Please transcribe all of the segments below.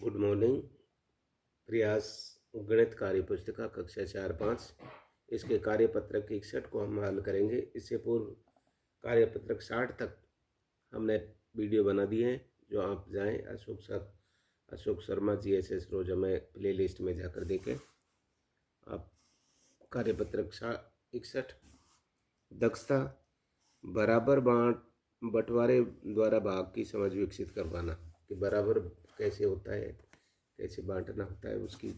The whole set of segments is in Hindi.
Good morning. प्रयास गणित कार्य पुस्तिका कक्षा 4-5 इसके कार्यपत्रक 61 को हम हल करेंगे। इससे पूर्व कार्यपत्रक 60 तक हमने वीडियो बना दिए हैं, जो आप जाएं अशोक शर्मा GSS रोजा में प्ले लिस्ट में जाकर देखें। आप कार्यपत्रक 61 दक्षता बराबर बंटवारे द्वारा भाग की समझ विकसित करवाना कि बराबर कैसे होता है, कैसे बांटना होता है। उसकी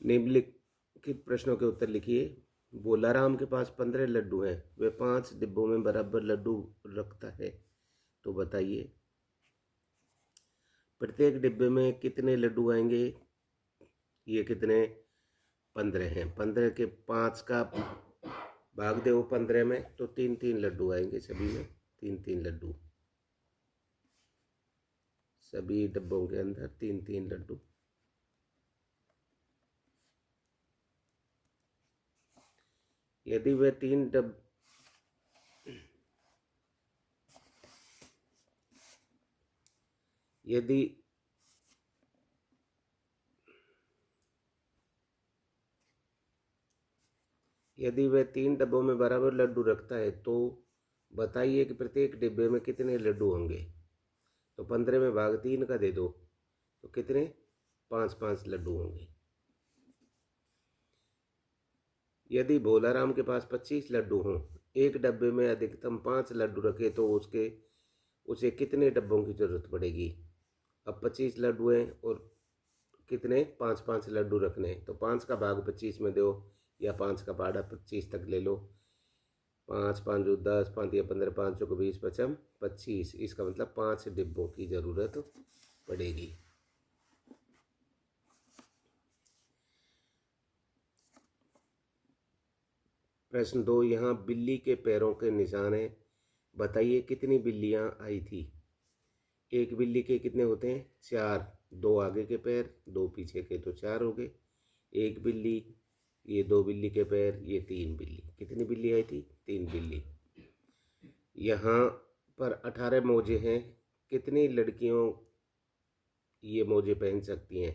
निम्नलिखित प्रश्नों के उत्तर लिखिए। बोलाराम के पास 15 लड्डू हैं, वे 5 डिब्बों में बराबर लड्डू रखता है, तो बताइए प्रत्येक डिब्बे में कितने लड्डू आएंगे। ये कितने 15 हैं। 15 के 5 का भाग दे 15 में, तो 3-3 लड्डू आएंगे। सभी में 3-3 लड्डू, सभी डब्बों के अंदर 3-3 लड्डू। यदि वे यदि वह 3 डब्बों में बराबर लड्डू रखता है, तो बताइए कि प्रत्येक डिब्बे में कितने लड्डू होंगे। तो 15 में भाग 3 का दे दो, तो कितने 5-5 लड्डू होंगे। यदि भोलाराम के पास 25 लड्डू हों, एक डब्बे में अधिकतम 5 लड्डू रखे, तो उसे कितने डब्बों की जरूरत पड़ेगी। अब 25 लड्डू हैं और कितने 5-5 लड्डू रखने हैं, तो 5 का भाग 25 में दो, या 5 का पहाड़ा 25 तक ले लो। 5-5 10, 5 या 15, 5 चौको 20, 5 25। इसका मतलब 5 डिब्बों की जरूरत पड़ेगी। प्रश्न 2, यहाँ बिल्ली के पैरों के निशान हैं, बताइए कितनी बिल्लियाँ आई थी। एक बिल्ली के कितने होते हैं 4, 2 आगे के पैर 2 पीछे के, तो 4 हो गए। एक बिल्ली, ये 2 बिल्ली के पैर, ये 3 बिल्ली। कितनी बिल्ली आई थी 3 बिल्ली। यहाँ पर 18 मोजे हैं, कितनी लड़कियों ये मोजे पहन सकती हैं।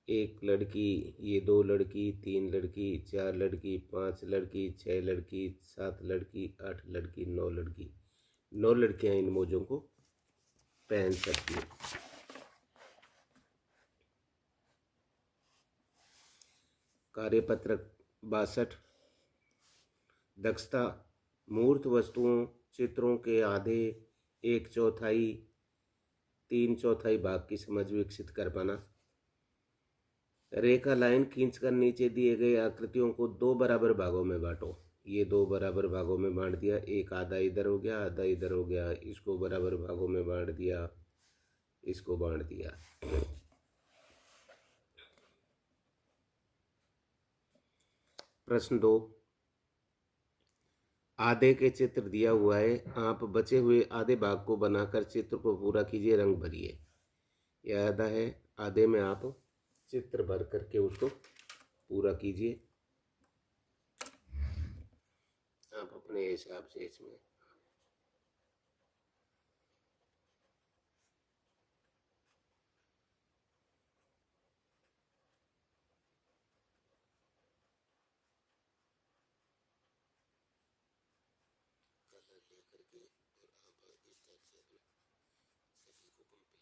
एक लड़की, ये 2 लड़की, 3 लड़की, 4 लड़की, 5 लड़की, 6 लड़की, 7 लड़की, 8 लड़की, 9 लड़की। 9 लड़कियां इन मोजों को पहन सकती हैं। कार्यपत्रक 62 दक्षता मूर्त वस्तुओं चित्रों के आधे 1/4 3/4 भाग की समझ विकसित कर पाना। रेखा लाइन खींचकर नीचे दिए गए आकृतियों को 2 बराबर भागों में बांटो। ये 2 बराबर भागों में बांट दिया। एक आधा इधर हो गया, आधा इधर हो गया। इसको बराबर भागों में बांट दिया, इसको बांट दिया। प्रश्न 2, आधे के चित्र दिया हुआ है, आप बचे हुए आधे भाग को बनाकर चित्र को पूरा कीजिए, रंग भरिए। यह आधा है, आधे में आप चित्र भर करके उसको पूरा कीजिए आप अपने हिसाब से। इसमें कलर लेकर के और आप इस तरह से अपने सभी को कंप्लीट करें।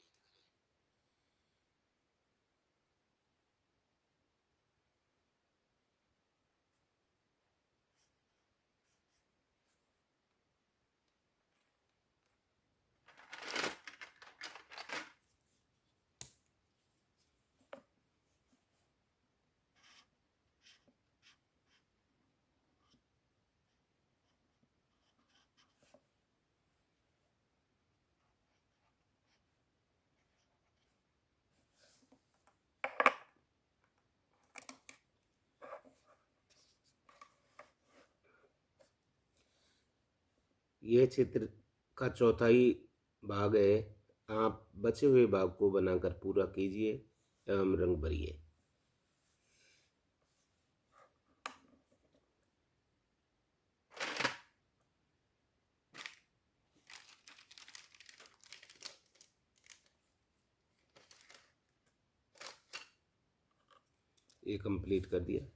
ये चित्र का चौथाई भाग है, आप बचे हुए भाग को बनाकर पूरा कीजिए एवं रंग भरिए। ये कंप्लीट कर दिया।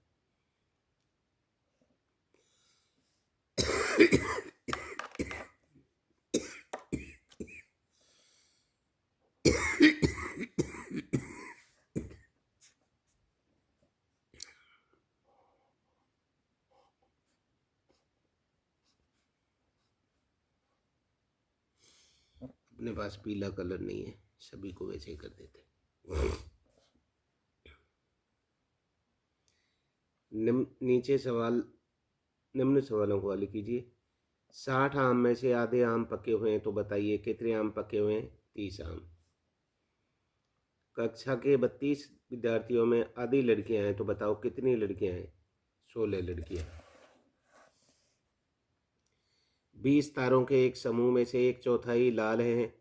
अपने पास पीला कलर नहीं है, सभी को वैसे ही कर देते। नीचे सवाल, निम्न सवालों को हल कीजिए। 60 आम में से आधे आम पके हुए हैं तो बताइए कितने आम पके हुए हैं? 30 आम। कक्षा के 32 विद्यार्थियों में आधी लड़कियां हैं तो बताओ कितनी लड़कियां हैं? 16 लड़कियां। 20 तारों के एक समूह में से एक चौथाई लाल हैं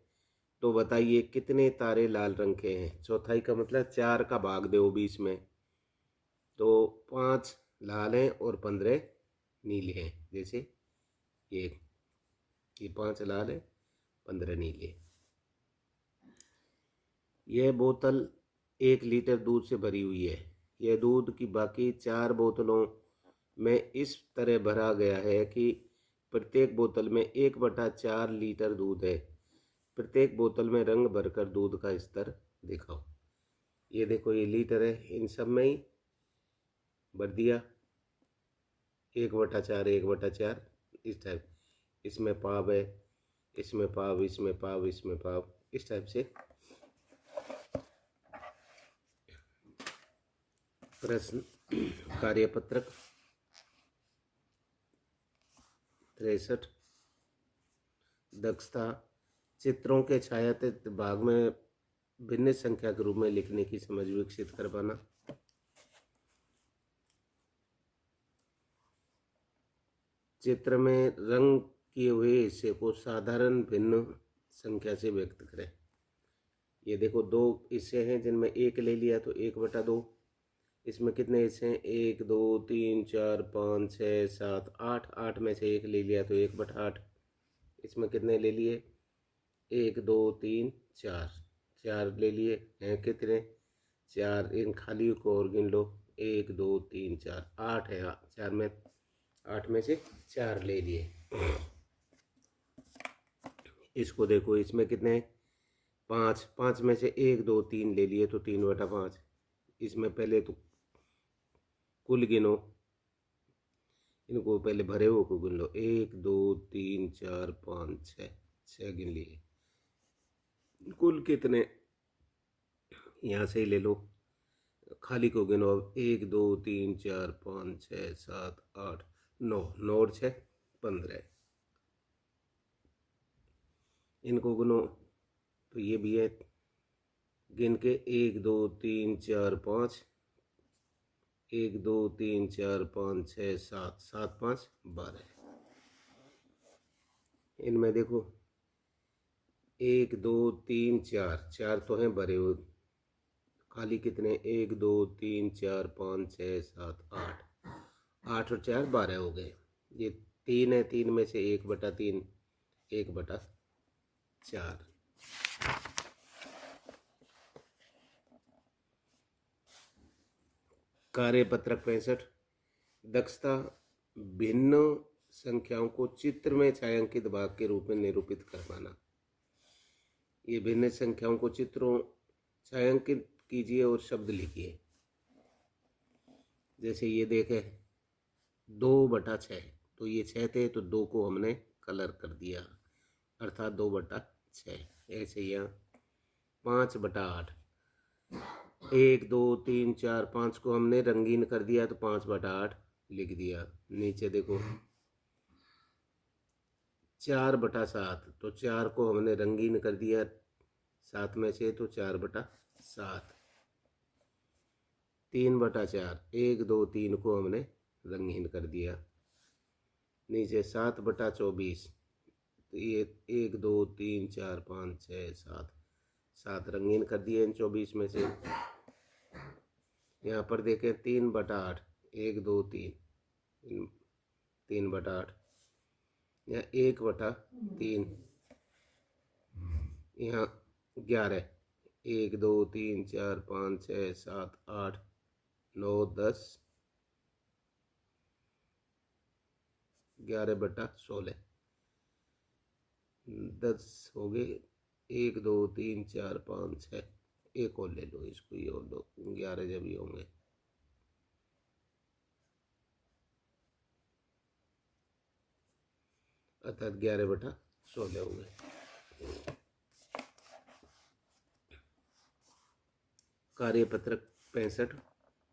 तो बताइए कितने तारे लाल रंग के हैं? चौथाई का मतलब 4 का भाग दो 20 में, तो 5 लाल हैं और 15 नीले हैं। जैसे ये 5 लाल है, 15 नीले। यह बोतल 1 लीटर दूध से भरी हुई है। यह दूध की बाकी 4 बोतलों में इस तरह भरा गया है कि प्रत्येक बोतल में 1/4 लीटर दूध है। प्रत्येक बोतल में रंग भरकर दूध का स्तर दिखाओ। ये देखो, ये लीटर है, इन सब में ही भर दिया 1/4 1/4 इस टाइप। इसमें पाव है, इसमें पाव, इसमें पाव, इसमें पाव, इस टाइप से। प्रश्न कार्यपत्रक 63। दक्षता, चित्रों के छायांकित भाग में भिन्न संख्या के रूप में लिखने की समझ विकसित करवाना। चित्र में रंग किए हुए हिस्से को साधारण भिन्न संख्या से व्यक्त करें। ये देखो, 2 हिस्से हैं जिनमें 1 ले लिया तो 1/2। इसमें कितने हिस्से हैं? 1 2 3 4 5 6 7 8। 8 में से 1 ले लिया तो 1/8। इसमें कितने ले लिए? 1 2 3 4। 4 ले लिए हैं कितने? 4। इन खाली को और गिन लो। 1 2 3 4 8 है। 4 में 8 में से 4 ले लिए। इसको देखो, इसमें कितने? 5। 5 में से 1 2 3 ले लिए तो 3/5। इसमें पहले तो कुल गिनो, इनको पहले भरे हुए को गिन लो। 1 2 3 4 5 6। 6 गिन लिए। कुल कितने? यहाँ से ही ले लो, खाली को गिनो। अब 1 2 3 4 5 6 7 8 9। 9 और 6 15। इनको गिनो तो ये भी है, गिन के 1 2 3 4 5। 1 2 3 4 5 6 7। 7 5 12। इनमें देखो 1 2 3 4। 4 तो हैं भरे हुए, खाली कितने? 1 2 3 4 5 6 7 8। 8 और 4 12 हो गए। ये 3 है, 3 में से 1/3 1/4। कार्यपत्रक 65। दक्षता, भिन्न संख्याओं को चित्र में छायांकित भाग के रूप में निरूपित करवाना। ये भिन्न संख्याओं को चित्रों छायांकित कीजिए और शब्द लिखिए। जैसे ये देखे 2/6, तो ये 6 थे तो 2 को हमने कलर कर दिया, अर्थात 2/6। ऐसे यहाँ 5/8। 1 2 3 4 5 को हमने रंगीन कर दिया तो 5/8 लिख दिया। नीचे देखो 4/7, तो 4 को हमने रंगीन कर दिया 7 में से, तो 4/7। 3/4, 1 2 3 को हमने रंगीन कर दिया। नीचे 7/24, तो ये 1 2 3 4 5 6 7। 7 रंगीन कर दिए इन 24 में से। यहाँ पर देखें 3/8, 1 2 3, 3/8। यहाँ 1/3, यहाँ 11, 1 2 3 4 5 6 7 8, 9 10 11/16 10 हो गए। 1 2 3 4 5 6 एक और ले लो इसको, ये और दो 11 जब ये होंगे। अर्थात 11/16 हो गए। कार्यपत्रक 65।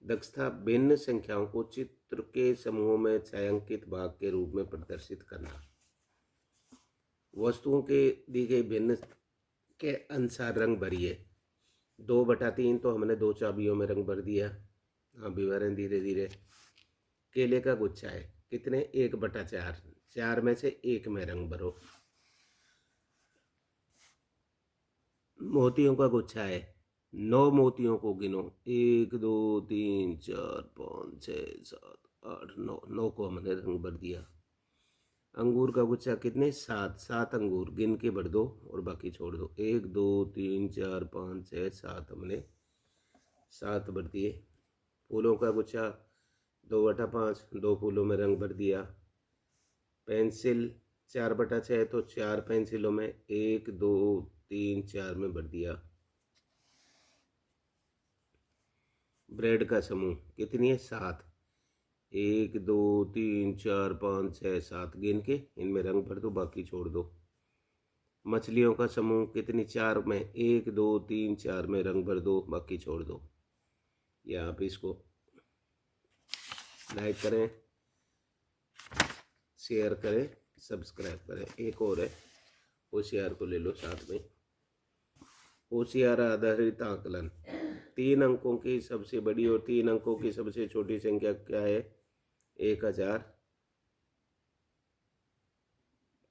दक्षता भिन्न संख्याओं को चित्र के समूहों में छायांकित भाग के रूप में प्रदर्शित करना। वस्तुओं के दी गई भिन्न के अनुसार रंग भरिए। 2/3 तो हमने 2 चाबियों में रंग भर दिया। हाँ भी भरें धीरे धीरे। केले का गुच्छा है, कितने? 1/4। 4 में से 1 में रंग भरो। मोतियों का गुच्छा है, 9 मोतियों को गिनो। 1 2 3 4 5 6 7 8 9, 9 को हमने रंग भर दिया। अंगूर का गुच्छा कितने? 7। 7 अंगूर गिन के भर दो और बाकी छोड़ दो। 1 2 3 4 5 6 7 हमने 7 भर दिए। फूलों का गुच्छा 2/5, 2 फूलों में रंग भर दिया। पेंसिल 4/6 तो 4 पेंसिलों में 1 2 3 4 में भर दिया। ब्रेड का समूह कितनी है? 7। 1 2 3 4 5 6 7 गिन के इनमें रंग भर दो, बाकी छोड़ दो। मछलियों का समूह कितनी? 4 में 1 2 3 4 में रंग भर दो, बाकी छोड़ दो। या आप इसको लाइक करें, शेयर करें, सब्सक्राइब करें। एक और है, होशियार को ले लो साथ में। होशियार आधारित आकलन। 3 अंकों की सबसे बड़ी और 3 अंकों की सबसे छोटी संख्या क्या है? 1000।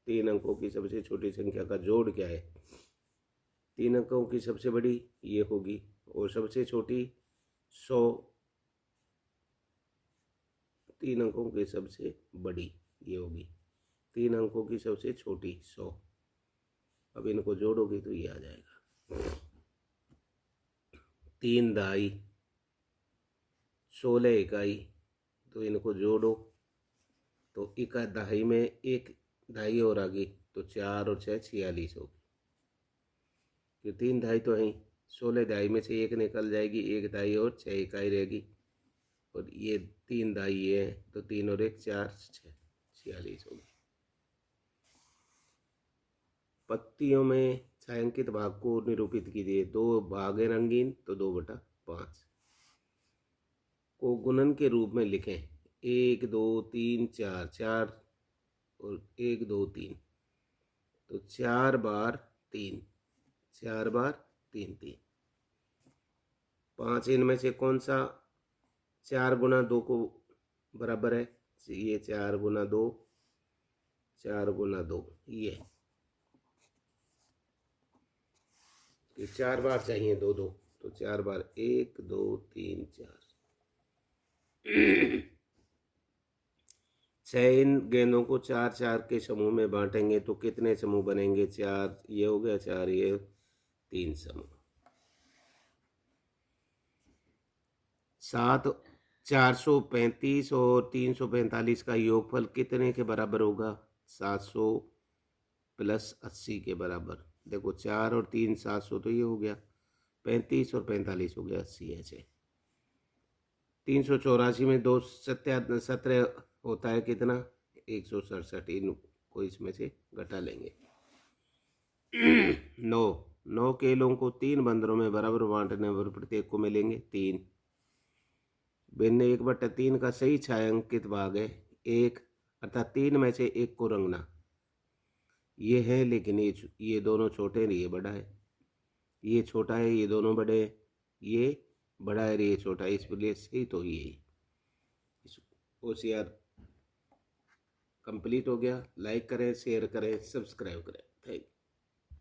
3 अंकों की सबसे छोटी संख्या का जोड़ क्या है? 3 अंकों की सबसे बड़ी ये होगी और सबसे छोटी 100। 3 अंकों की सबसे बड़ी ये होगी, 3 अंकों की सबसे छोटी 100। अब इनको जोड़ोगे तो ये आ जाएगा। 3 दहाई 16 इकाई, तो इनको जोड़ो तो इका दहाई में 1 दहाई और आ गई, तो 4 और 6 46 होगी। तो 3 दहाई तो है, 16 दहाई में से 1 निकल जाएगी, 1 दहाई और 6 इकाई रहेगी। और ये 3 दहाई है तो 3 और 1 4 6 46 होगी। पत्तियों में छायांकित भाग को निरूपित कीजिए। 2 भाग है रंगीन तो 2/5 को गुणन के रूप में लिखें। 1 2 3 4 4 और 1 2 3, तो 4 बार 3, 4 बार 3 3। 5 इनमें से कौन सा 4 गुना 2 को बराबर है? ये 4 गुना 2, 4 गुना 2 ये 4 बार चाहिए 2 2, तो 4 बार 1 2 3 4। 6 इन गेंदों को 4 4 के समूह में बांटेंगे तो कितने समूह बनेंगे? 4 ये हो गया, 4 ये, 3 समूह। 7 435 और 345 का योगफल कितने के बराबर होगा? 700 + 80 के बराबर। देखो 4 और 3 700 तो ये हो गया, 35 और 45 हो गया 80 ऐसे। 384 में 2 17 होता है कितना? 167। इनको इसमें से घटा लेंगे। 9 केलों को 3 बंदरों में बराबर बांटने पर प्रत्येक को मिलेंगे 3। भिन्न 1/3 का सही छायांकित भाग है 1, अर्थात 3 में से 1 को रंगना। ये है, लेकिन ये दोनों छोटे हैं, ये बड़ा है। ये छोटा है, ये दोनों बड़े हैं। ये बड़ा है, ये छोटा है, इसलिए सही तो ये होशियार कंप्लीट हो गया। लाइक करें, शेयर करें, सब्सक्राइब करें। Thank you.